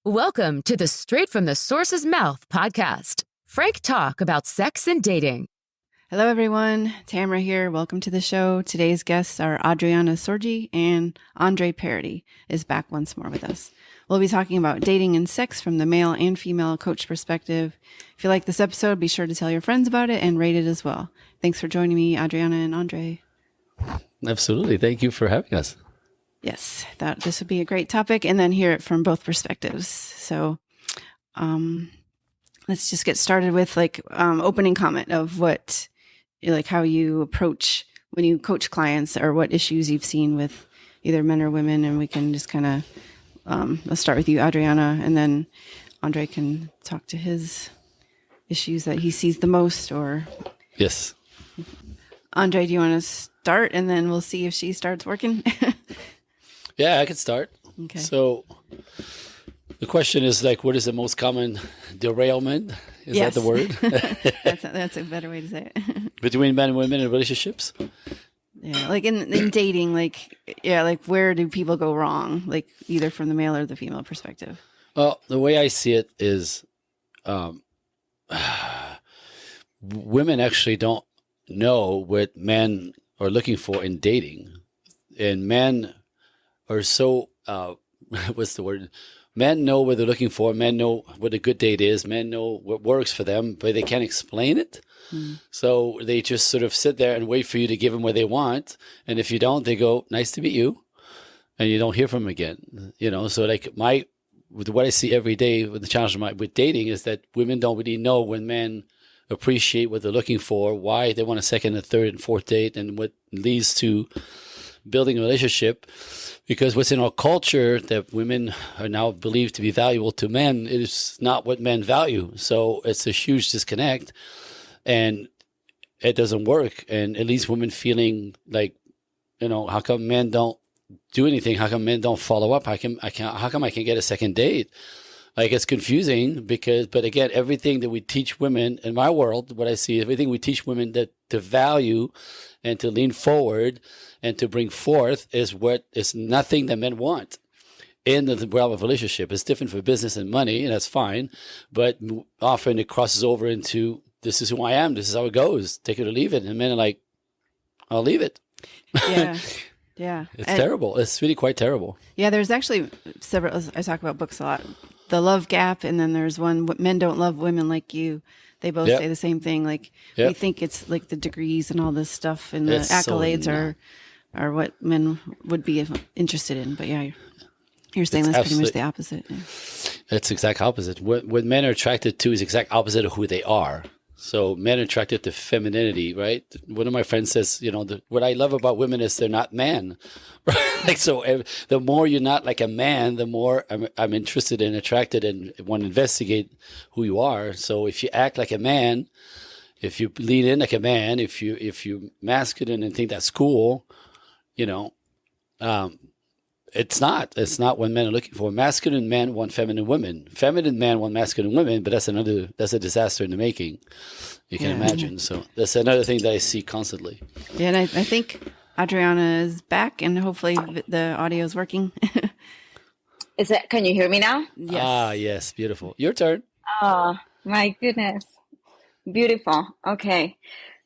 Welcome to the Straight from the Source's Mouth podcast. Frank talk about sex and dating. Hello, everyone. Tamara here. Welcome to the show. Today's guests are Adriana Sorgi and Paradis is back once more with us. We'll be talking about dating and sex from the male and female coach perspective. If you like this episode, be sure to tell your friends about it and rate it as well. Thanks for joining me, Adriana and Andre. Absolutely. Thank you for having us. Yes, thought this would be a great topic, and then hear it from both perspectives. So let's just get started with opening comment of how you approach when you coach clients, or what issues you've seen with either men or women. And we can just kind of, let's start with you, Adriana, and then Andre can talk to his issues that he sees the most. Or yes. Andre, do you want to start, and then we'll see if she starts working? Yeah, I could start. Okay. So the question is what is the most common derailment? Is Yes. that the word? That's a better way to say it. Between men and women in relationships? Yeah, like in dating, where do people go wrong? Either from the male or the female perspective. Well, the way I see it is women actually don't know what men are looking for in dating. And men are so, what's the word? Men know what they're looking for. Men know what a good date is. Men know what works for them, but they can't explain it. So they just sort of sit there and wait for you to give them what they want. And if you don't, they go, nice to meet you. And you don't hear from them again. So with what I see every day with the challenge with dating is that women don't really know when men appreciate what they're looking for, why they want a second, a third, and fourth date, and what leads to building a relationship. Because what's in our culture that women are now believed to be valuable to men is not what men value. So it's a huge disconnect, and it doesn't work. And it leaves women feeling like, how come men don't do anything? How come men don't follow up? How come I can't get a second date? It's confusing but again, everything that we teach women in my world, what I see, everything we teach women that to value and to lean forward and to bring forth is nothing that men want in the realm of relationship. It's different for business and money, and that's fine. But often it crosses over into, this is who I am. This is how it goes. Take it or leave it. And men are like, I'll leave it. Yeah. Yeah. It's terrible. It's really quite terrible. Yeah. There's actually several, I talk about books a lot. The Love Gap, and then there's one, Men Don't Love Women Like You. They both say the same thing. We think it's the degrees and all this stuff, and the accolades are what men would be interested in. But yeah, you're saying that's pretty much the opposite. Yeah. It's the exact opposite. What men are attracted to is the exact opposite of who they are. So men are attracted to femininity, right? One of my friends says, what I love about women is they're not man. So the more you're not like a man, the more I'm interested and attracted and want to investigate who you are. So if you act like a man, if you lean in like a man, if you're masculine and think that's cool, it's not what men are looking for. Masculine men want feminine women. Feminine men want masculine women, but that's a disaster in the making. You can imagine. So that's another thing that I see constantly. Yeah, and I think Adriana is back, and hopefully the audio is working. Can you hear me now? Yes. Ah, yes. Beautiful. Your turn. Oh, my goodness. Beautiful. Okay.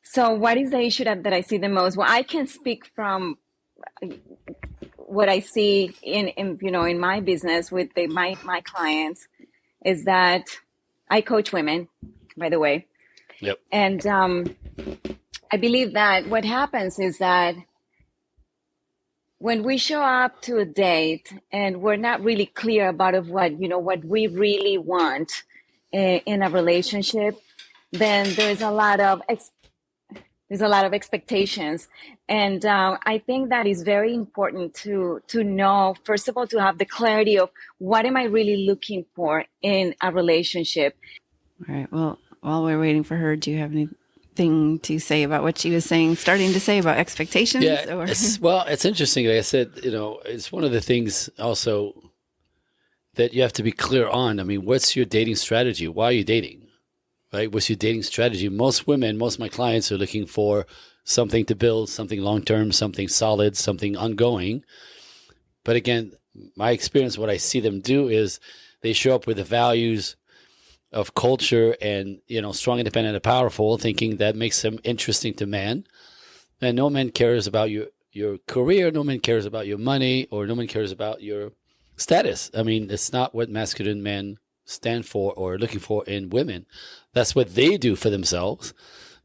So what is the issue that I see the most? Well, I can speak from what I see in my business with my clients is that I coach women, by the way. Yep. And I believe that what happens is that when we show up to a date and we're not really clear about what we really want in a relationship, then there's a lot of expectations. And I think that is very important to know, first of all, to have the clarity of what am I really looking for in a relationship. All right. Well, while we're waiting for her, do you have anything to say about what she was starting to say about expectations? Yeah. It's interesting. Like I said, it's one of the things also that you have to be clear on. I mean, what's your dating strategy? Why are you dating? Right? What's your dating strategy? Most of my clients are looking for something to build, something long-term, something solid, something ongoing. But again, my experience, what I see them do is they show up with the values of culture and, strong, independent, and powerful, thinking that makes them interesting to men. And no man cares about your career. No man cares about your money, or no man cares about your status. I mean, it's not what masculine men stand for or looking for in women. That's what they do for themselves.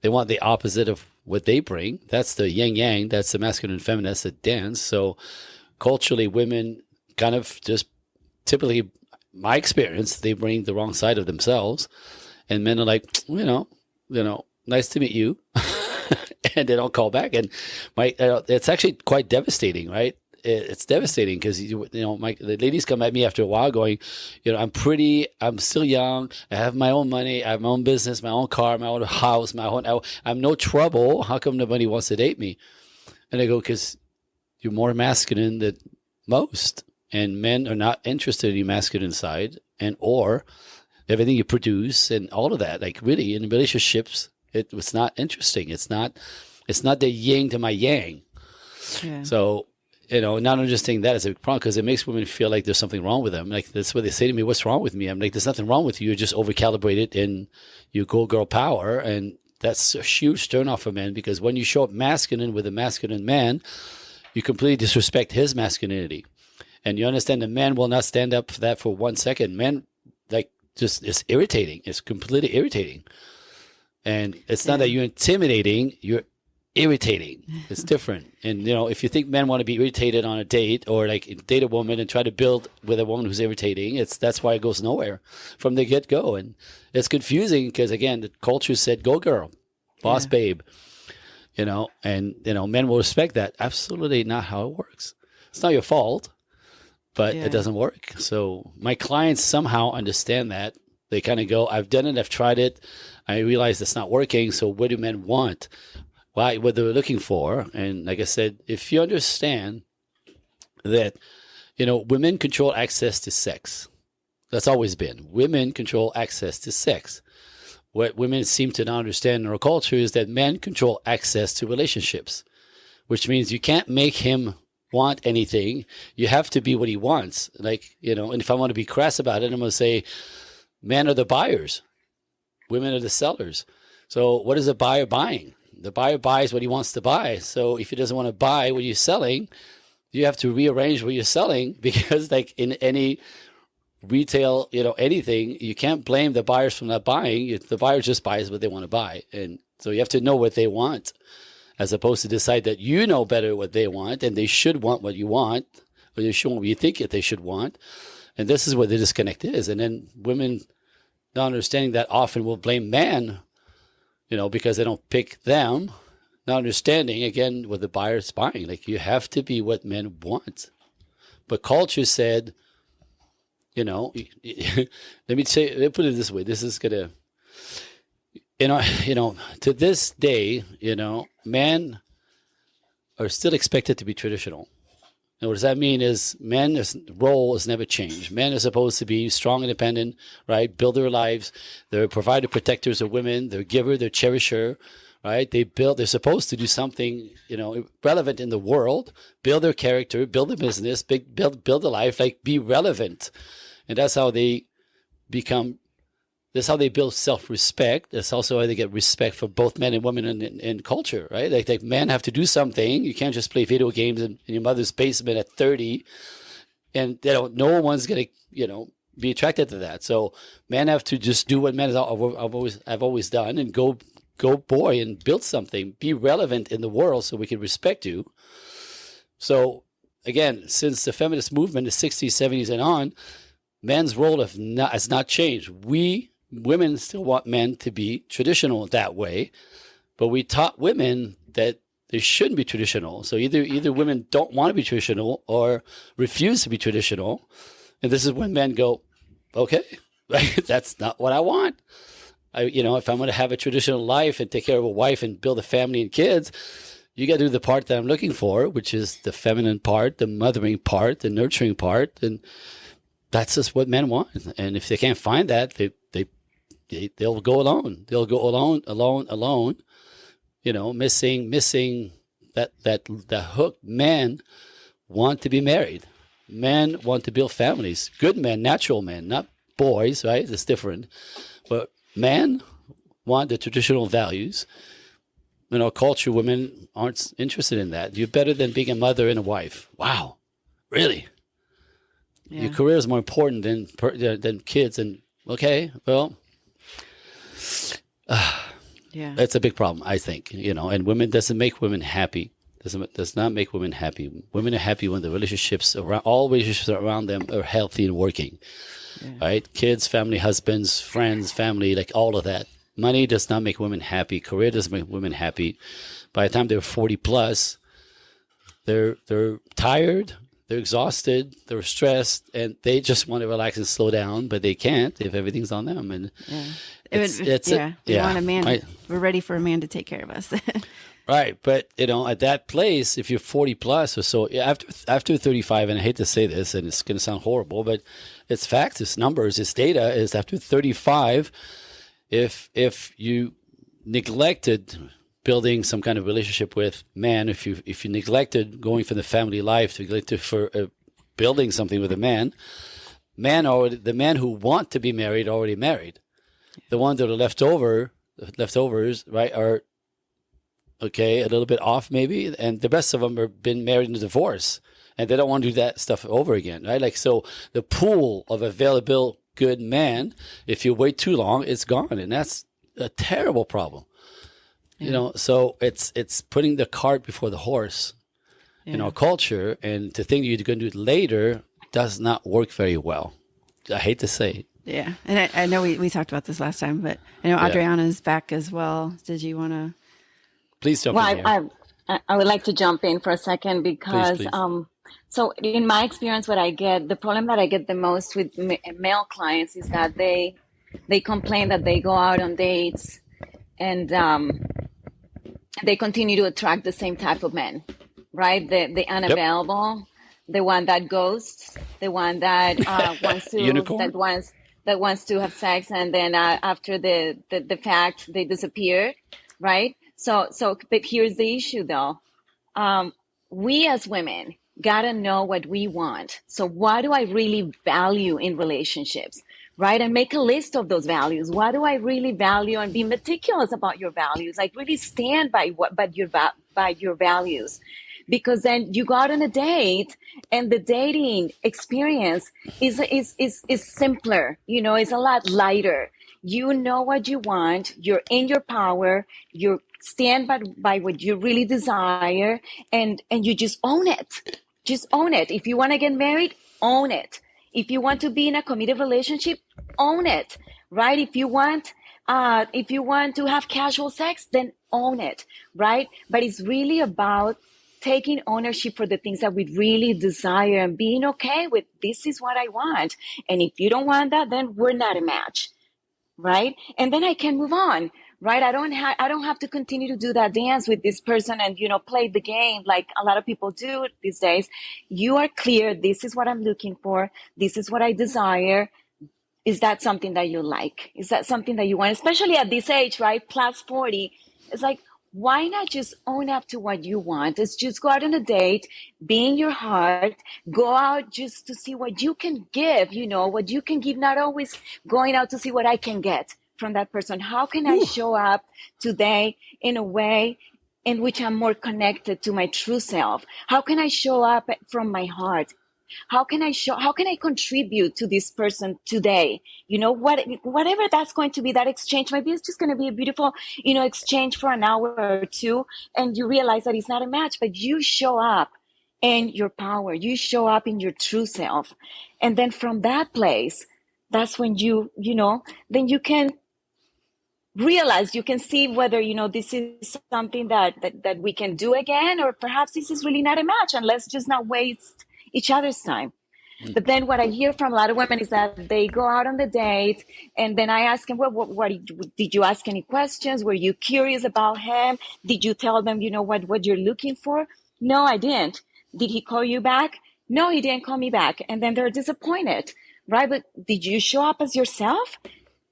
They want the opposite of what they bring. That's the yin yang. That's the masculine and feminine. That's the dance. So culturally, women kind of just typically, my experience, they bring the wrong side of themselves, and men are like, nice to meet you. And they don't call back. And it's actually quite devastating, right? It's devastating because, the ladies come at me after a while going, I'm still young. I have my own money. I have my own business, my own car, my own house, I'm no trouble. How come nobody wants to date me? And I go, because you're more masculine than most. And men are not interested in your masculine side or everything you produce and all of that. Like really in relationships, it's not interesting. It's not the yin to my yang. Yeah. So, not understanding that is a problem because it makes women feel like there's something wrong with them. Like that's what they say to me, what's wrong with me? I'm like, there's nothing wrong with you. You're just overcalibrated in your girl power. And that's a huge turnoff for men because when you show up masculine with a masculine man, you completely disrespect his masculinity. And you understand the man will not stand up for that for 1 second. Men, it's irritating. It's completely irritating. And it's not that you're intimidating, you're irritating. It's different. And, if you think men want to be irritated on a date or date a woman and try to build with a woman who's irritating, that's why it goes nowhere from the get-go. And it's confusing because, again, the culture said, go girl, boss babe, and, men will respect that. Absolutely not how it works. It's not your fault, but it doesn't work. So my clients somehow understand that. They kind of go, I've done it, I've tried it. I realize it's not working. So what do men want? What they're looking for? And like I said, if you understand that, women control access to sex. That's always been. Women control access to sex. What women seem to not understand in our culture is that men control access to relationships, which means you can't make him want anything. You have to be what he wants. And if I want to be crass about it, I'm going to say, men are the buyers. Women are the sellers. So what is a buyer buying? The buyer buys what he wants to buy. So if he doesn't want to buy what you're selling, you have to rearrange what you're selling because in any retail, anything, you can't blame the buyers for not buying. The buyer just buys what they want to buy. And so you have to know what they want as opposed to decide that you know better what they want and they should want what you want or they should want what you think that they should want. And this is where the disconnect is. And then women not understanding that often will blame men, because they don't pick them, not understanding, again, what the buyer's buying. You have to be what men want. But culture said, let me put it this way. This is going to, to this day, men are still expected to be traditional. And what does that mean is men's role has never changed. Men are supposed to be strong, independent, right? Build their lives. They're provider, protectors of women. They're giver, they're cherisher, right? They're supposed to do something, relevant in the world, build their character, build a business, build a life, be relevant. And that's how they that's how they build self-respect. That's also how they get respect for both men and women in culture, right? Men have to do something. You can't just play video games in your mother's basement at 30 and no one's going to, be attracted to that. So men have to just do what men have always done and go boy and build something, be relevant in the world so we can respect you. So again, since the feminist movement, the 60s, 70s and on, men's role has not changed. Women still want men to be traditional that way, but we taught women that they shouldn't be traditional. So either women don't want to be traditional or refuse to be traditional. And this is when men go, okay, that's not what I want. If I'm going to have a traditional life and take care of a wife and build a family and kids, you got to do the part that I'm looking for, which is the feminine part, the mothering part, the nurturing part. And that's just what men want. And if they can't find that, they'll go alone. They'll go alone, missing that hook. Men want to be married. Men want to build families. Good men, natural men, not boys, right? It's different. But men want the traditional values. In our culture, women aren't interested in that. You're better than being a mother and a wife. Wow. Really? Yeah. Your career is more important than kids. And okay, well, Yeah. that's a big problem, I think. And women doesn't make women happy. Does not make women happy. Women are happy when the relationships all relationships around them are healthy and working. Yeah. Right? Kids, family, husbands, friends, family, like all of that. Money does not make women happy. Career doesn't make women happy. By the time they're 40 plus, they're tired, they're exhausted, they're stressed, and they just want to relax and slow down, but they can't if everything's on them. And we want a man. We're ready for a man to take care of us. Right. But, at that place, if you're 40 plus or so, after 35, and I hate to say this, and it's going to sound horrible, but it's facts, it's numbers, it's data, is after 35, if you neglected building some kind of relationship with man, if you neglected going from the family life to neglected for building something with a man, the men who want to be married are already married. The ones that are leftovers, right, are okay, a little bit off maybe, and the rest of them have been married in a divorce, and they don't want to do that stuff over again, right? Like, so the pool of available good man, if you wait too long, it's gone, and that's a terrible problem. Yeah. So it's putting the cart before the horse in our culture, and to think you're going to do it later does not work very well. I hate to say it. Yeah, and I know we talked about this last time, but I know Adriana's back as well. Did you want to? Please jump in here. I would like to jump in for a second because Please. so in my experience, the problem that I get the most with male clients is that they complain that they go out on dates and they continue to attract the same type of men, right? The unavailable, the one that ghosts, the one that wants to Unicorn? that wants to have sex, and then after the fact they disappear, right? So, but here's the issue though. We as women gotta know what we want. So what do I really value in relationships, right? And make a list of those values. What do I really value, and be meticulous about your values? Like really stand by your values, because then you go out on a date and the dating experience is simpler. It's a lot lighter. You know what you want. You're in your power. You stand by what you really desire, and you just own it. Just own it. If you want to get married, own it. If you want to be in a committed relationship, own it. Right? If you want to have casual sex, then own it. Right? But it's really about taking ownership for the things that we really desire and being okay with, this is what I want. And if you don't want that, then we're not a match. Right? And then I can move on, right? I don't have to continue to do that dance with this person and, play the game like a lot of people do these days. You are clear. This is what I'm looking for. This is what I desire. Is that something that you like? Is that something that you want? Especially at this age, right? Plus 40. It's like, why not just own up to what you want? It's just go out on a date, be in your heart, go out just to see what you can give, what you can give, not always going out to see what I can get from that person. How can I show up today in a way in which I'm more connected to my true self? How can I show up from my heart? How can I contribute to this person today? Whatever that's going to be, that exchange, maybe it's just going to be a beautiful, exchange for an hour or two. And you realize that it's not a match, but you show up in your power. You show up in your true self. And then from that place, that's when then you can realize, you can see whether, this is something that we can do again, or perhaps this is really not a match, and let's just not waste each other's time. But then what I hear from a lot of women is that they go out on the date, and then I ask them, well, what did you ask any questions? Were you curious about him? Did you tell them, what you're looking for? No, I didn't. Did he call you back? No, he didn't call me back. And then they're disappointed, right? But did you show up as yourself?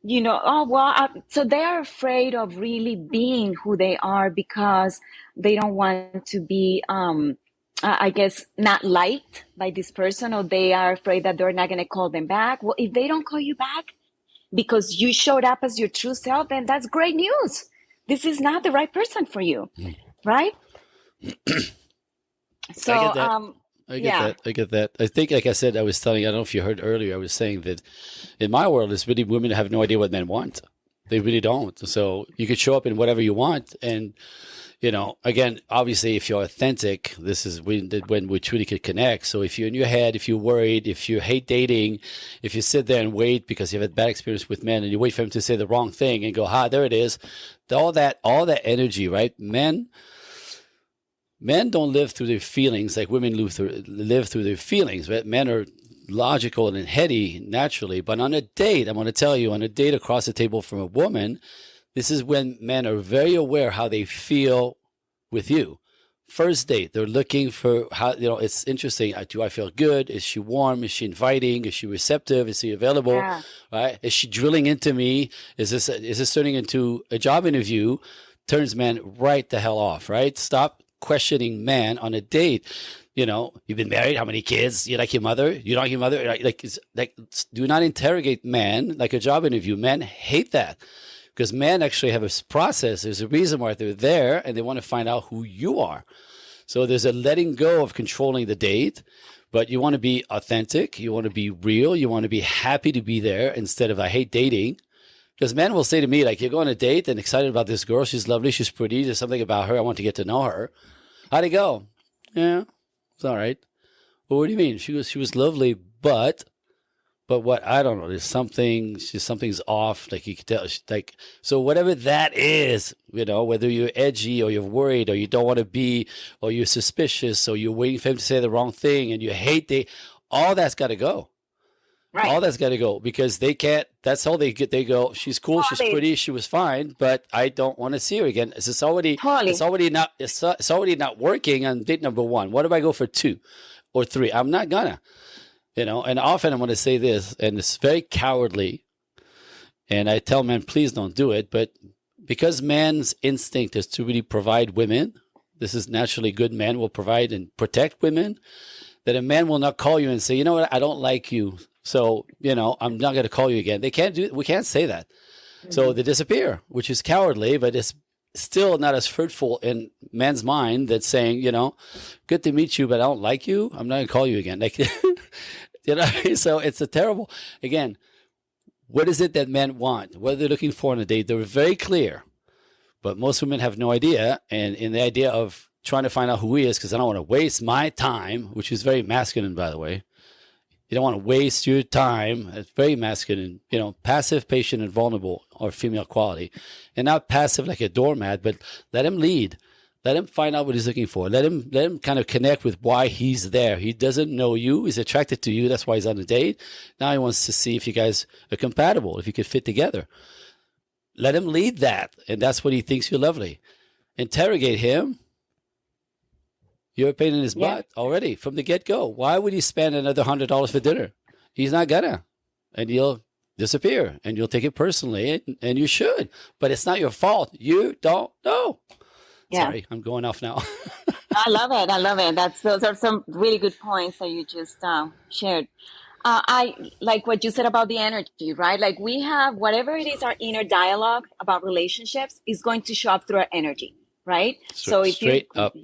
So they are afraid of really being who they are because they don't want to be I guess, not liked by this person, or they are afraid that they're not going to call them back. Well, if they don't call you back because you showed up as your true self, then that's great news. This is not the right person for you, right? So, I get that. I get yeah, that. I get that. I think, like I said, I was telling, I don't know if you heard earlier, I was saying that in my world, it's really women have no idea what men want. They really don't. So you could show up in whatever you want. And, again, obviously, if you're authentic, this is when we truly could connect. So if you're in your head, if you're worried, if you hate dating, if you sit there and wait because you've had bad experience with men and you wait for him to say the wrong thing and go, there it is. All that energy, right? Men don't live through their feelings like women live through their feelings, right? Men are logical and heady naturally. But on a date, I'm going to tell you, on a date across the table from a woman, this is when men are very aware how they feel with you. First date, they're looking for how, it's interesting. Do I feel good? Is she warm? Is she inviting? Is she receptive? Is she available? yeah, Right? Is she drilling into me? Is this turning into a job interview? Turns men right the hell off, right? Stop questioning man on a date. You've been married, how many kids? You like your mother? You don't like your mother? Like, do not interrogate man like a job interview. Men hate that because men actually have a process. There's a reason why they're there, and they want to find out who you are. So there's a letting go of controlling the date, but you want to be authentic. You want to be real. You want to be happy to be there instead of I hate dating. Because men will say to me, like, you're going on a date and excited about this girl. She's lovely. She's pretty. There's something about her. I want to get to know her. How'd it go? Yeah, it's all right. Well, what do you mean? She was lovely, but what? I don't know. There's something's off. Like you can tell. Like, so whatever that is, whether you're edgy or you're worried or you don't want to be, or you're suspicious or you're waiting for him to say the wrong thing and you hate all that's got to go. right. All that's got to go because they can't. That's how they get. They go. She's cool. She's pretty. She was fine, but I don't want to see her again. It's already not. It's already not working on date number one. What if I go for 2 or 3? I'm not gonna. And often I'm going to say this, and it's very cowardly. And I tell men, please don't do it. But because man's instinct is to really provide women, this is naturally good. Men will provide and protect women. That a man will not call you and say, you know what, I don't like you. So, I'm not going to call you again. We can't say that. Mm-hmm. So they disappear, which is cowardly, but it's still not as fruitful in man's mind that's saying, good to meet you, but I don't like you. I'm not going to call you again. Like, so it's a terrible, again, what is it that men want? What are they looking for on a date? They're very clear, but most women have no idea. And in the idea of trying to find out who he is, because I don't want to waste my time, which is very masculine, by the way. You don't want to waste your time. It's very masculine, passive, patient, and vulnerable are female quality. And not passive like a doormat, but let him lead. Let him find out what he's looking for. Let him kind of connect with why he's there. He doesn't know you. He's attracted to you. That's why he's on a date. Now he wants to see if you guys are compatible, if you could fit together. Let him lead that. And that's what he thinks you're lovely. Interrogate him. You're a pain in his butt already from the get-go. Why would he spend another $100 for dinner? He's not gonna. And you'll disappear and you'll take it personally, and you should. But it's not your fault. You don't know. Yeah. Sorry, I'm going off now. I love it. Those are some really good points that you just shared. I like what you said about the energy, right? Like we have whatever it is, our inner dialogue about relationships is going to show up through our energy, right? So if straight up.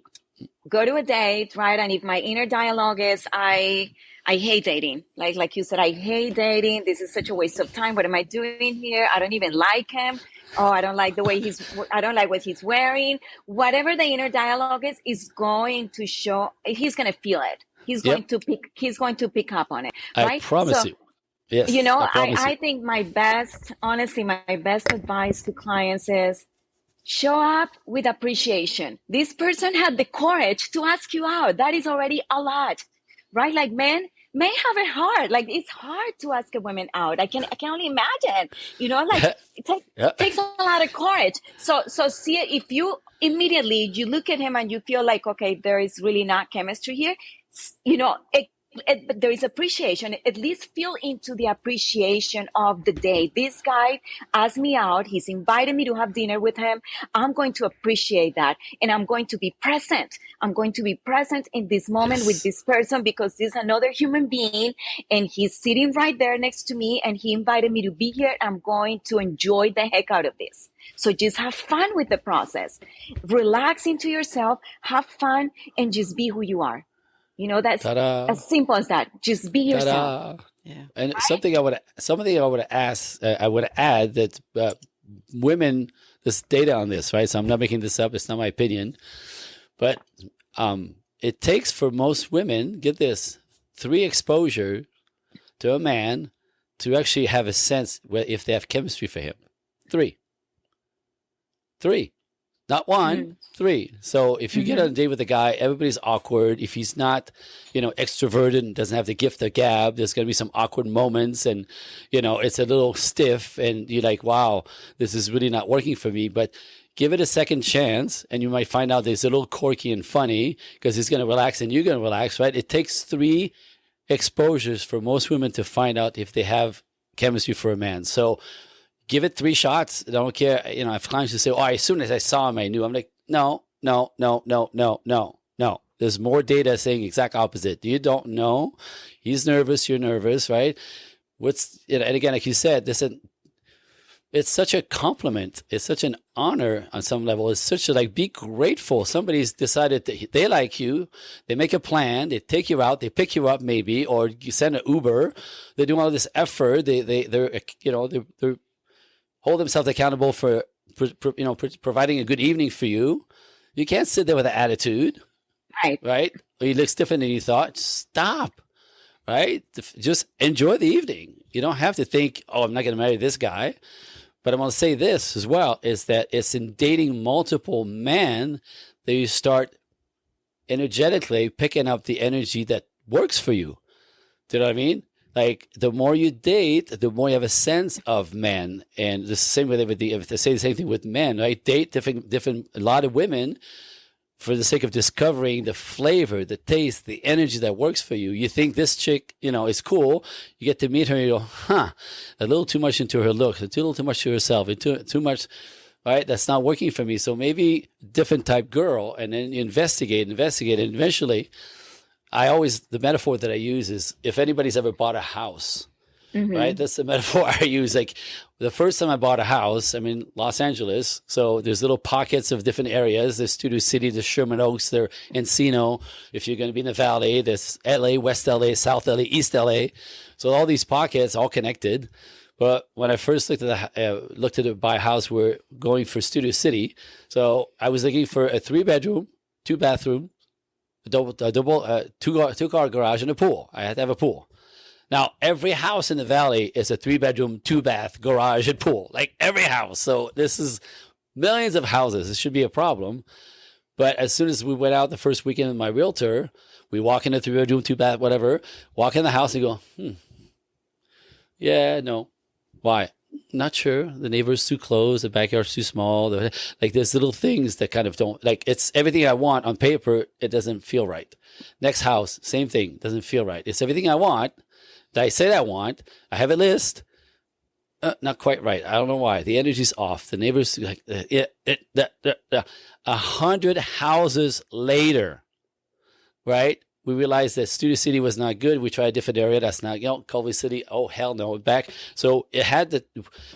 Go to a date, right? And if my inner dialogue is, I hate dating. Like you said, I hate dating. This is such a waste of time. What am I doing here? I don't even like him. Oh, I don't like the way I don't like what he's wearing. Whatever the inner dialogue is going to show, he's going to feel it. He's going to pick up on it. Right? I promise you. Yes. I think my best advice to clients is, show up with appreciation. This person had the courage to ask you out. That is already a lot, right? Like men may have it hard. Like it's hard to ask a woman out. I can only imagine, like it takes a lot of courage. So see, if you immediately, you look at him and you feel like, okay, there is really not chemistry here, but there is appreciation. At least feel into the appreciation of the day. This guy asked me out. He's invited me to have dinner with him. I'm going to appreciate that. And I'm going to be present. I'm going to be present in this moment with Yes. this person because this is another human being and he's sitting right there next to me and he invited me to be here. I'm going to enjoy the heck out of this. So just have fun with the process. Relax into yourself, have fun, and just be who you are. That's Ta-da. as simple as that. Just be yourself. Ta-da. Yeah. And something I would ask, I would add that women, this data on this, right? So I'm not making this up. It's not my opinion, but it takes for most women, get this, 3 exposure to a man to actually have a sense if they have chemistry for him. 3. Not 1, 3. So if you get on a date with a guy, everybody's awkward. If he's not, extroverted and doesn't have the gift of gab, there's going to be some awkward moments and, it's a little stiff and you're like, wow, this is really not working for me. But give it a second chance and you might find out it's a little quirky and funny because he's going to relax and you're going to relax, right? It takes 3 exposures for most women to find out if they have chemistry for a man. So give it 3 shots. I don't care. I have clients who say, oh, as soon as I saw him, I knew. I'm like, no. There's more data saying exact opposite. You don't know. He's nervous. You're nervous, right? And again, like you said, it's such a compliment. It's such an honor on some level. It's such a, be grateful. Somebody's decided that they like you. They make a plan. They take you out. They pick you up maybe, or you send an Uber. They do all this effort. They're hold themselves accountable for providing a good evening for you. You can't sit there with an attitude, right? Or he looks different than you thought. Stop, right? Just enjoy the evening. You don't have to think, oh, I'm not going to marry this guy. But I'm going to say this as well, is that it's in dating multiple men that you start energetically picking up the energy that works for you. Do you know what I mean? Like the more you date, the more you have a sense of men, and the same way with if they say the same thing with men, right? Date different, a lot of women for the sake of discovering the flavor, the taste, the energy that works for you. You think this chick, is cool. You get to meet her, and you go, a little too much into her looks, a little too much to herself, too much. Right, that's not working for me. So maybe different type girl, and then you investigate, and eventually. The metaphor that I use is if anybody's ever bought a house, right? That's the metaphor I use. Like the first time I bought a house, I'm in Los Angeles. So there's little pockets of different areas. There's Studio City, there's Sherman Oaks, there's Encino. If you're going to be in the Valley, there's LA, West LA, South LA, East LA. So all these pockets all connected. But when I first looked at buy a house, we're going for Studio City. So I was looking for a 3-bedroom, 2-bathroom, two-car garage and a pool. I had to have a pool. Now, every house in the Valley is a 3-bedroom, 2-bath garage and pool. Like every house. So this is millions of houses. This should be a problem. But as soon as we went out the first weekend with my realtor, we walk in a 3-bedroom, 2-bath, whatever, walk in the house and go, yeah, no. Why? Not sure. The neighbor's too close. The backyard's too small. There's little things that kind of don't, it's everything I want on paper. It doesn't feel right. Next house, same thing. Doesn't feel right. It's everything I want that I said I want. I have a list. Not quite right. I don't know why. The energy's off. The neighbor's 100 houses later, right? We realized that Studio City was not good. We tried a different area. That's not, Culver City. Oh, hell no. Back. So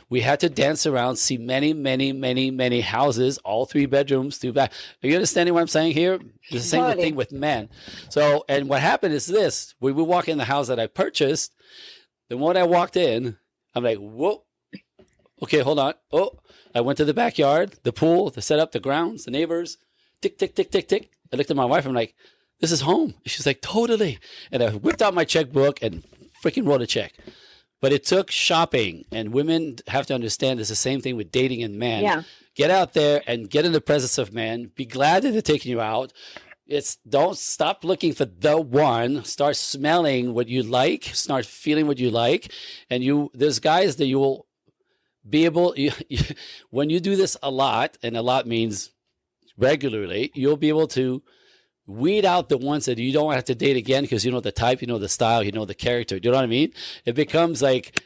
we had to dance around, see many, many, many, many houses, all 3 bedrooms, 2 bath. Are you understanding what I'm saying here? It's the same thing with men. So, and what happened is this, we would walk in the house that I purchased. The moment I walked in, I'm like, whoa, okay, hold on. Oh, I went to the backyard, the pool, the setup, the grounds, the neighbors, tick, tick, tick, tick, tick. I looked at my wife. I'm like, this is home. She's like, totally. And I whipped out my checkbook and freaking wrote a check. But it took shopping. And women have to understand it's the same thing with dating and men. Yeah. Get out there and get in the presence of men. Be glad that they're taking you out. Don't stop looking for the one. Start smelling what you like. Start feeling what you like. And there's guys that you will be able, when you do this a lot, and a lot means regularly, you'll be able to weed out the ones that you don't have to date again because you know the type, you know the style, you know the character. Do you know what I mean? It becomes like,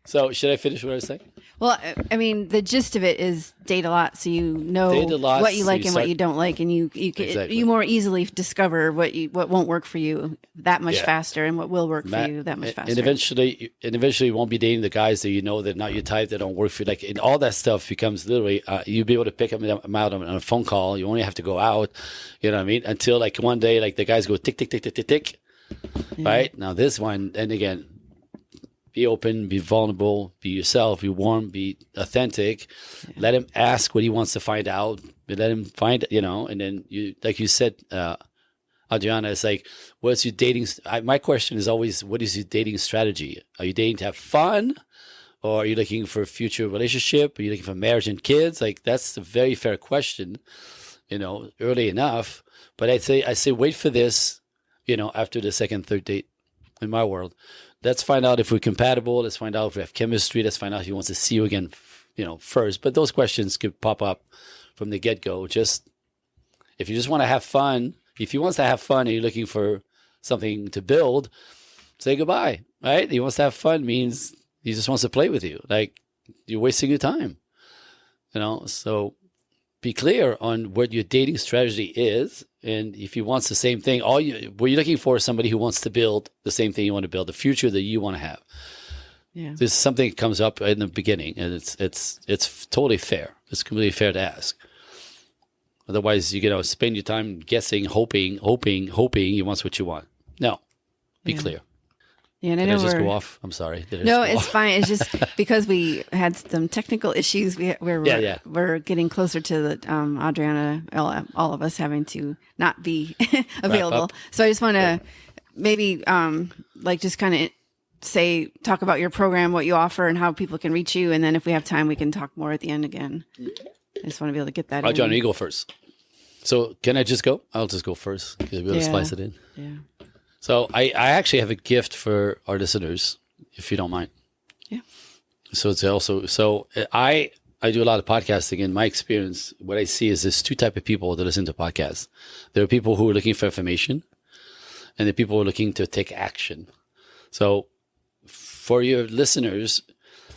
so should I finish what I was saying? Well, I mean, the gist of it is date a lot, so you know what you like and what you don't like, and you more easily discover what won't work for you that much faster, and what will work for you that much faster. And eventually, you won't be dating the guys that you know that not your type, that don't work for you. Like, and all that stuff becomes literally you'll be able to pick them out on a phone call. You only have to go out. You know what I mean? Until like one day, like the guys go tick tick tick tick tick tick. Yeah. Right now, this one, and again. Be open, be vulnerable, be yourself, be warm, be authentic. Yeah. Let him ask what he wants to find out. Let him find, and then you, like you said, Adriana, it's like, what's your dating? My question is always, what is your dating strategy? Are you dating to have fun? Or are you looking for a future relationship? Are you looking for marriage and kids? Like, that's a very fair question, early enough. But I say, wait for this, after the second, third date in my world. Let's find out if we're compatible. Let's find out if we have chemistry. Let's find out if he wants to see you again, first. But those questions could pop up from the get-go. Just if you just want to have fun, if he wants to have fun and you're looking for something to build, say goodbye, right? He wants to have fun means he just wants to play with you. Like, you're wasting your time, So be clear on what your dating strategy is. And if he wants the same thing, what you're looking for is somebody who wants to build the same thing you want to build, the future that you want to have. Yeah. There's something that comes up in the beginning, and it's totally fair. It's completely fair to ask. Otherwise, you spend your time guessing, hoping he wants what you want. No, be clear. Yeah, and Did I just go off? I'm sorry. No, it's fine. It's just because we had some technical issues. We're getting closer to the Adriana, all of us having to not be available. So I just want to maybe just kind of talk about your program, what you offer, and how people can reach you. And then if we have time, we can talk more at the end again. I just want to be able to get that in. Adriana, you go first. So can I just go? I'll just go first. We'll be able to slice it in. Yeah. So I actually have a gift for our listeners, if you don't mind. Yeah. So it's also I do a lot of podcasting. In my experience, what I see is there's two types of people that listen to podcasts. There are people who are looking for information, and there are people who are looking to take action. So for your listeners,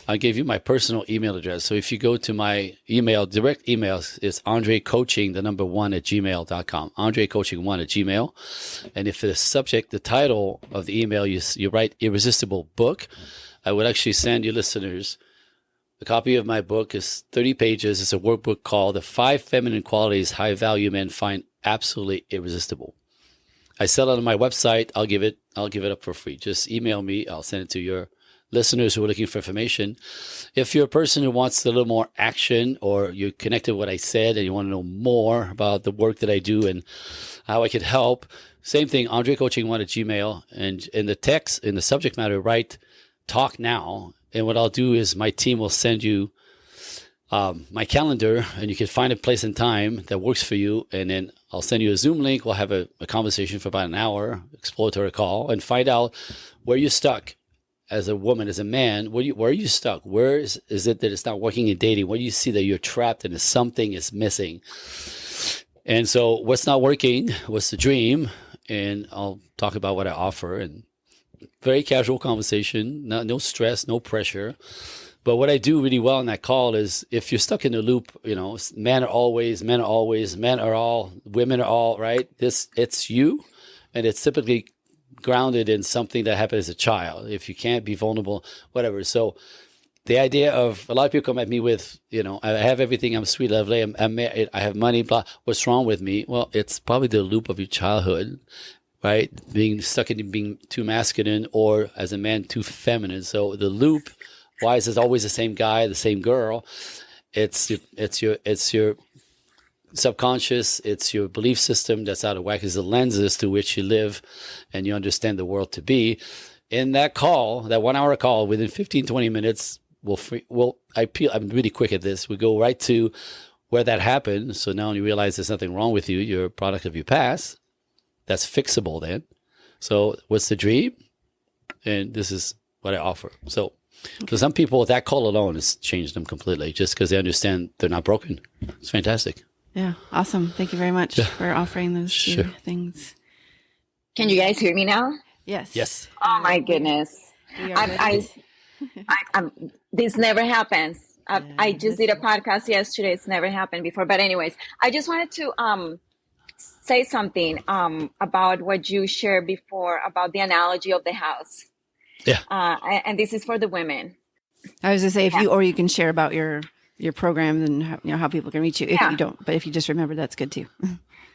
I gave you my personal email address. So if you go to my direct emails, it's andrecoaching1@gmail.com. andrecoaching1@gmail. And if the subject, the title of the email, you write Irresistible Book, I would actually send your listeners a copy of my book. It's 30 pages. It's a workbook called The 5 Feminine Qualities High Value Men Find Absolutely Irresistible. I sell it on my website. I'll give it up for free. Just email me. I'll send it to your listeners who are looking for information. If you're a person who wants a little more action, or you're connected to what I said and you want to know more about the work that I do and how I could help, same thing, andrecoaching1@gmail. And in the text, in the subject matter, write talk now. And what I'll do is my team will send you my calendar, and you can find a place and time that works for you. And then I'll send you a Zoom link. We'll have a conversation for about an hour, exploratory call, and find out where you're stuck. As a woman, as a man, where are you stuck? Where is it that it's not working in dating? Where do you see that you're trapped and something is missing? And so what's not working? What's the dream? And I'll talk about what I offer, and very casual conversation, no stress, no pressure. But what I do really well in that call is, if you're stuck in a loop, men are all, women are all, right? It's you, and it's typically grounded in something that happened as a child. If you can't be vulnerable, whatever. So the idea of, a lot of people come at me with, I have everything, I'm sweet, lovely, I'm married, I have money, blah, what's wrong with me? Well, it's probably the loop of your childhood, right? Being stuck in being too masculine, or as a man, too feminine. So the loop, why is it always the same guy, the same girl? It's your subconscious, it's your belief system that's out of whack. Is the lenses through which you live and you understand the world to be. In that call, that 1 hour call, within 15, 20 minutes, I'm really quick at this. We go right to where that happened. So now you realize there's nothing wrong with you. You're a product of your past. That's fixable then. So what's the dream? And this is what I offer. So some people, that call alone has changed them completely, just because they understand they're not broken. It's fantastic. Yeah. Awesome. Thank you very much for offering those two things. Can you guys hear me now? Yes. Yes. Oh my goodness. We are ready. This never happens. I just did a listen. podcast yesterday. It's never happened before. But anyways, I just wanted to say something about what you shared before about the analogy of the house. Yeah. And this is for the women. I was going to say, you can share about your program and how people can reach you if you don't, but if you just remember, that's good too.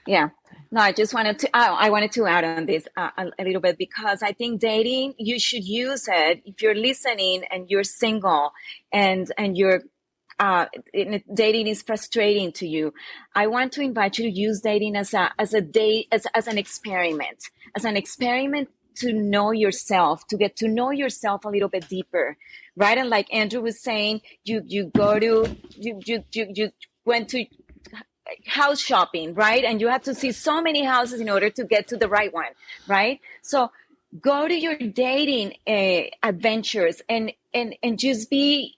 Yeah. No, I just wanted to, I wanted to add on this a little bit, because I think dating, you should use it if you're listening and you're single and you're, dating is frustrating to you. I want to invite you to use dating as a date, as an experiment to know yourself, to get to know yourself a little bit deeper. Right. And like Andrew was saying, you went to house shopping, right? And you have to see so many houses in order to get to the right one, right? So go to your dating adventures and just be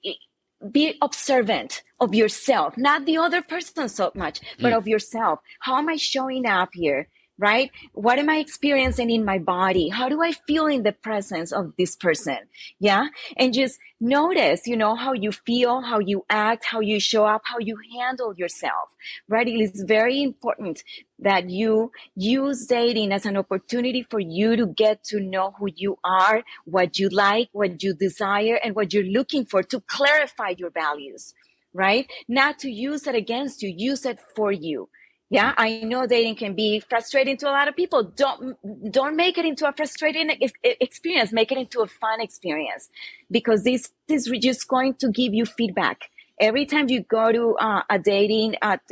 observant of yourself, not the other person so much, but of yourself. How am I showing up here? Right? What am I experiencing in my body? How do I feel in the presence of this person? Yeah. And just notice, how you feel, how you act, how you show up, how you handle yourself, right? It is very important that you use dating as an opportunity for you to get to know who you are, what you like, what you desire, and what you're looking for, to clarify your values, right? Not to use it against you, use it for you. Yeah, I know dating can be frustrating to a lot of people. Don't make it into a frustrating experience. Make it into a fun experience, because this is just going to give you feedback. Every time you go to a dating out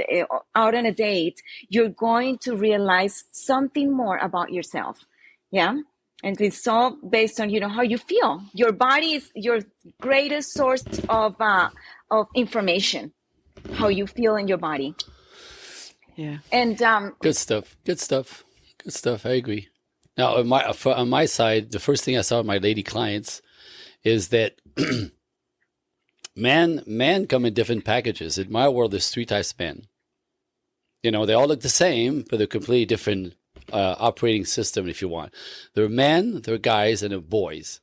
on a date, you're going to realize something more about yourself. Yeah, and it's all based on how you feel. Your body is your greatest source of information. How you feel in your body. Yeah. And Good stuff. I agree. Now, on my side, the first thing I saw with my lady clients is that men come in different packages. In my world, there's 3 types of men. They all look the same, but they're completely different operating system, if you want. There are men, there are guys, and there are boys.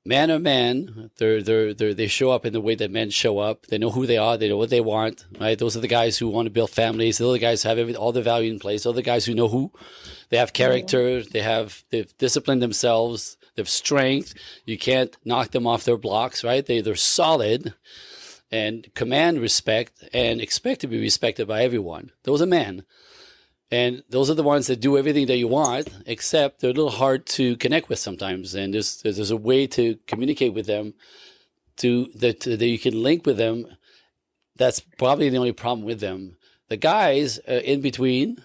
Men are men. They show up in the way that men show up. They know who they are. They know what they want, right? Those are the guys who want to build families. Those are the guys who have all the value in place. Those are the guys who know who. They have character. They've disciplined themselves. They have strength. You can't knock them off their blocks, right? They're solid and command respect and expect to be respected by everyone. Those are men. And those are the ones that do everything that you want, except they're a little hard to connect with sometimes. And there's a way to communicate with them that you can link with them. That's probably the only problem with them. The guys in between,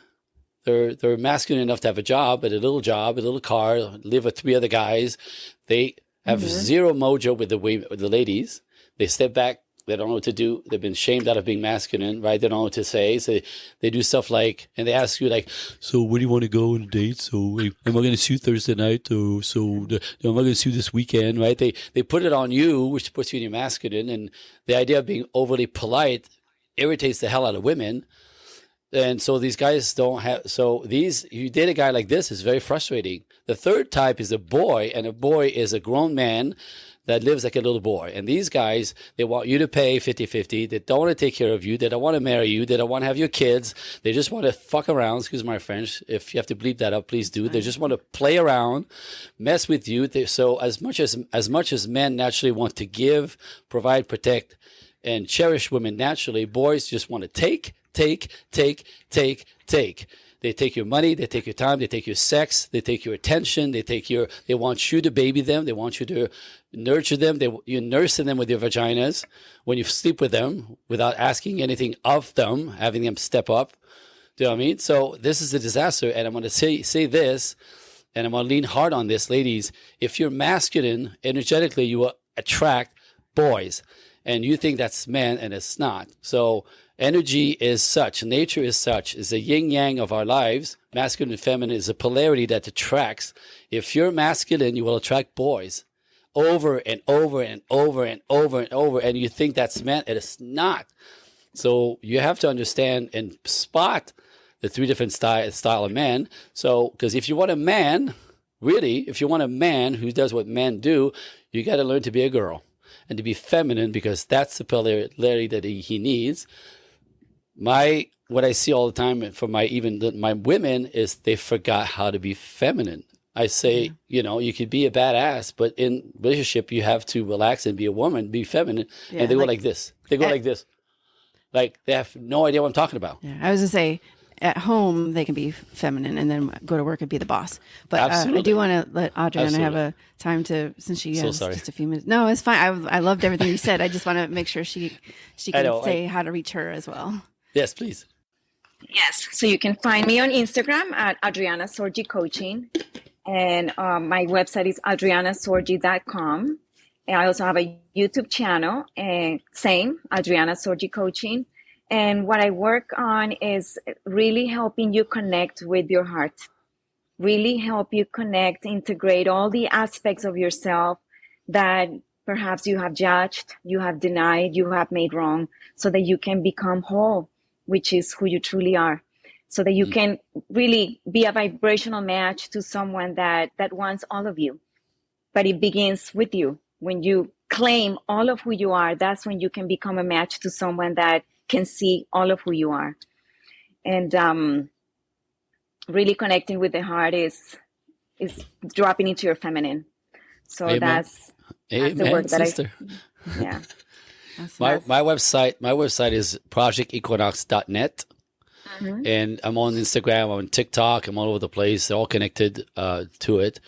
they're masculine enough to have a job, but a little car, live with 3 other guys. They have zero mojo with the ladies. They step back. They don't know what to do. They've been shamed out of being masculine, right? They don't know what to say. So they do stuff like, and they ask you like, so where do you want to go on a date? So am I going to see you Thursday night? Or am I going to see you this weekend, right? They put it on you, which puts you in your masculine. And the idea of being overly polite irritates the hell out of women. And so these guys you date a guy like this is very frustrating. The third type is a boy, and a boy is a grown man that lives like a little boy. And these guys, they want you to pay 50-50. They don't want to take care of you. They don't want to marry you. They don't want to have your kids. They just want to fuck around. Excuse my French. If you have to bleep that up, please do. They just want to play around, mess with you. So as much as men naturally want to give, provide, protect, and cherish women naturally, boys just want to take. They take your money, they take your time, they take your sex, they take your attention, they want you to baby them, they want you to nurture them, you're nursing them with your vaginas when you sleep with them without asking anything of them, having them step up. Do you know what I mean? So this is a disaster, and I'm going to say this, and I'm going to lean hard on this, ladies. If you're masculine, energetically, you will attract boys, and you think that's men, and it's not. So energy is such, nature is such, is the yin-yang of our lives. Masculine and feminine is a polarity that attracts. If you're masculine, you will attract boys over and over and over and over and over, and you think that's men, and it's not. So you have to understand and spot the three different style of men. So, because if you want a man, really, if you want a man who does what men do, you got to learn to be a girl and to be feminine, because that's the polarity that he needs. What I see all the time from my women is they forgot how to be feminine. I say, you could be a badass, but in relationship, you have to relax and be a woman, be feminine. And they go like this. They go like this. Like they have no idea what I'm talking about. Yeah, I was going to say, at home, they can be feminine and then go to work and be the boss. But I do want to let Adriana have a time to, since she has just a few minutes. No, it's fine. I loved everything you said. I just want to make sure she can say how to reach her as well. Yes, please. Yes. So you can find me on Instagram at Adriana Sorgi Coaching. And my website is adrianasorgi.com. And I also have a YouTube channel, and same, Adriana Sorgi Coaching. And what I work on is really helping you connect with your heart, really help you connect, integrate all the aspects of yourself that perhaps you have judged, you have denied, you have made wrong, so that you can become whole, which is who you truly are, so that you can really be a vibrational match to someone that wants all of you. But it begins with you. When you claim all of who you are, that's when you can become a match to someone that can see all of who you are. And really connecting with the heart is dropping into your feminine. So Amen. that's the work that sister. Yeah. My website is projectequinox.net. Mm-hmm. And I'm on Instagram, I'm on TikTok, I'm all over the place. They're all connected to it.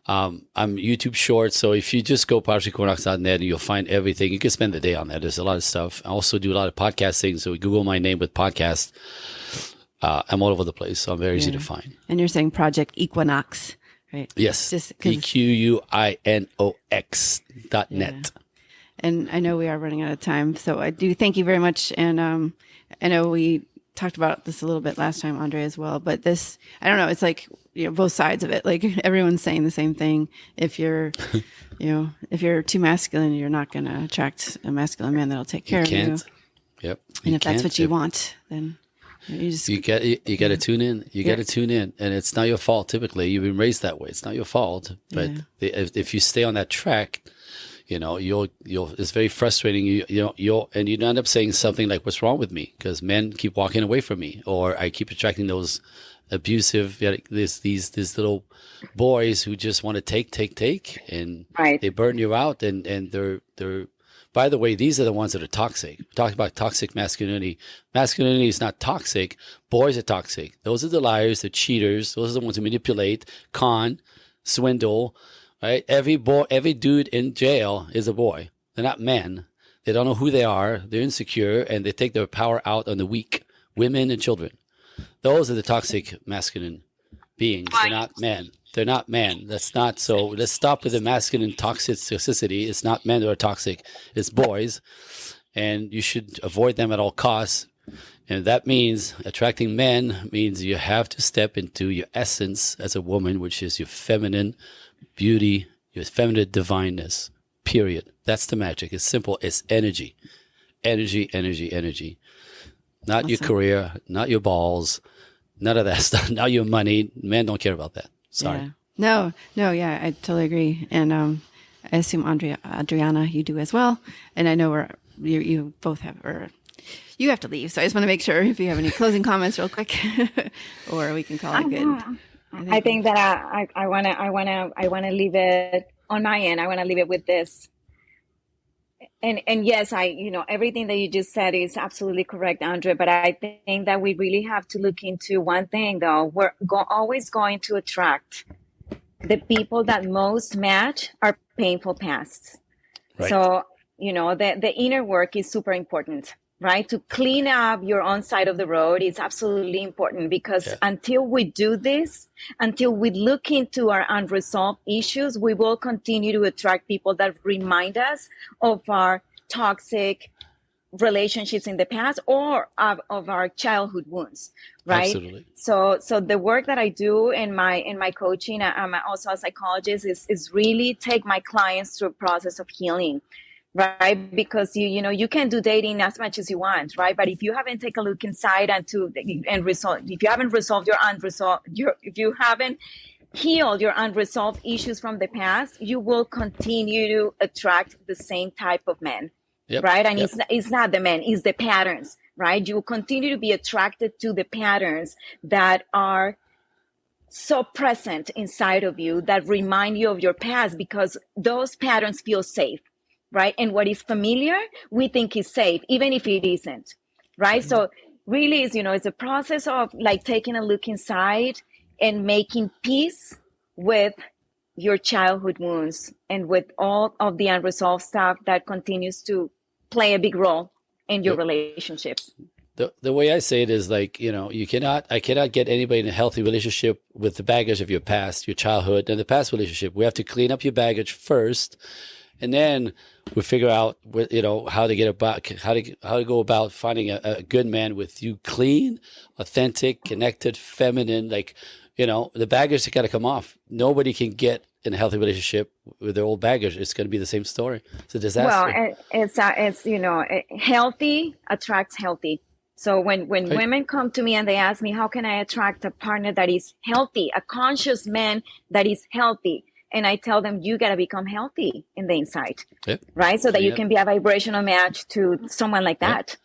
I'm YouTube Shorts, so if you just go projectequinox.net, you'll find everything. You can spend the day on that. There's a lot of stuff. I also do a lot of podcasting, so Google my name with podcast. I'm all over the place, so I'm very easy to find. And you're saying Project Equinox, right? Yes, EQUINOX.net. Yeah. And I know we are running out of time, so I do thank you very much. And I know we talked about this a little bit last time, Andre, as well. But this, I don't know, it's like, both sides of it. Like everyone's saying the same thing. If you're, if you're too masculine, you're not going to attract a masculine man that'll take care of you. Yep. And if that's what you want, then you just you got to tune in. You got to tune in, and it's not your fault. Typically, you've been raised that way. It's not your fault. But if you stay on that track, you'll it's very frustrating. You'll end up saying something like, "What's wrong with me?" Because men keep walking away from me, or I keep attracting those abusive, these little boys who just want to take, and they burn you out, and they're. By the way, these are the ones that are toxic. We talked about toxic masculinity. Masculinity is not toxic. Boys are toxic. Those are the liars, the cheaters. Those are the ones who manipulate, con, swindle. Right? Every dude in jail is a boy. They're not men. They don't know who they are. They're insecure, and they take their power out on the weak, women and children. Those are the toxic masculine beings. They're not men. They're not men. That's not so. Let's stop with the masculine toxicity. It's not men that are toxic. It's boys, and you should avoid them at all costs. And that means attracting men means you have to step into your essence as a woman, which is your feminine beauty, your feminine divineness, period. That's the magic. It's simple. It's energy. Energy. Not your career, not your balls, none of that stuff, not your money. Men don't care about that. Sorry. Yeah. No, yeah, I totally agree. And I assume Adriana, you do as well. And I know you both have, or you have to leave. So I just want to make sure if you have any closing comments real quick, or we can call it good. I think that I want to leave it on my end. I want to leave it with this. And yes, everything that you just said is absolutely correct, Andre. But I think that we really have to look into one thing, though. We're always going to attract the people that most match our painful pasts. Right. So, the inner work is super important, right? To clean up your own side of the road is absolutely important, because until we do this, until we look into our unresolved issues, we will continue to attract people that remind us of our toxic relationships in the past, or of our childhood wounds, right? Absolutely. So the work that I do in my coaching, I'm also a psychologist, is really take my clients through a process of healing. right? Because you can do dating as much as you want, right? But if you haven't taken a look inside and resolved, if you haven't resolved if you haven't healed your unresolved issues from the past, you will continue to attract the same type of men, Yep. right? And Yep. it's not the men, it's the patterns, right? You will continue to be attracted to the patterns that are so present inside of you, that remind you of your past, because those patterns feel safe, right? And what is familiar, we think is safe, even if it isn't, right? So really it's a process of like taking a look inside and making peace with your childhood wounds and with all of the unresolved stuff that continues to play a big role in your Yep. relationships. The way I say it is like, I cannot get anybody in a healthy relationship with the baggage of your past, your childhood, and the past relationship. We have to clean up your baggage first, and then we figure out, how to go about finding a good man with you, clean, authentic, connected, feminine. Like, the baggage has got to come off. Nobody can get in a healthy relationship with their old baggage. It's going to be the same story. It's a disaster. Well, it's healthy attracts healthy. So when women come to me and they ask me, how can I attract a partner that is healthy, a conscious man that is healthy? And I tell them, you got to become healthy in the inside, Yep. right? So that Clean you up. can be a vibrational match to someone like that,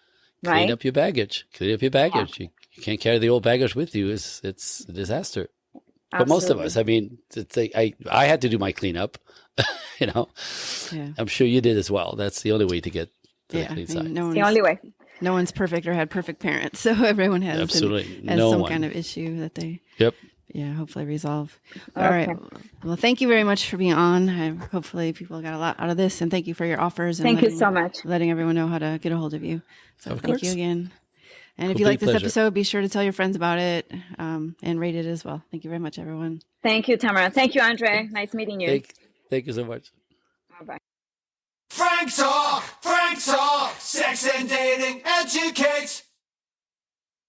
right? Clean up your baggage. Clean up your baggage. You can't carry the old baggage with you. It's a disaster. But most of us, I mean, I had to do my cleanup, Yeah. I'm sure you did as well. That's the only way to get to the clean side. It's the only way. No one's perfect or had perfect parents, so everyone has Absolutely has no some one. kind of issue that they Yep. hopefully resolve. All right. Well, thank you very much for being on. Hopefully people got a lot out of this, and thank you for your offers. And Thank you so much. letting everyone know how to get a hold of you. So Of thank you course. again. And if Complete you like this pleasure. episode, be sure to tell your friends about it and rate it as well. Thank you very much, everyone. Thank you, Tamara. Thank you, Andre. Nice meeting you. Thank you so much. Bye-bye. Frank Talk, sex and dating educates.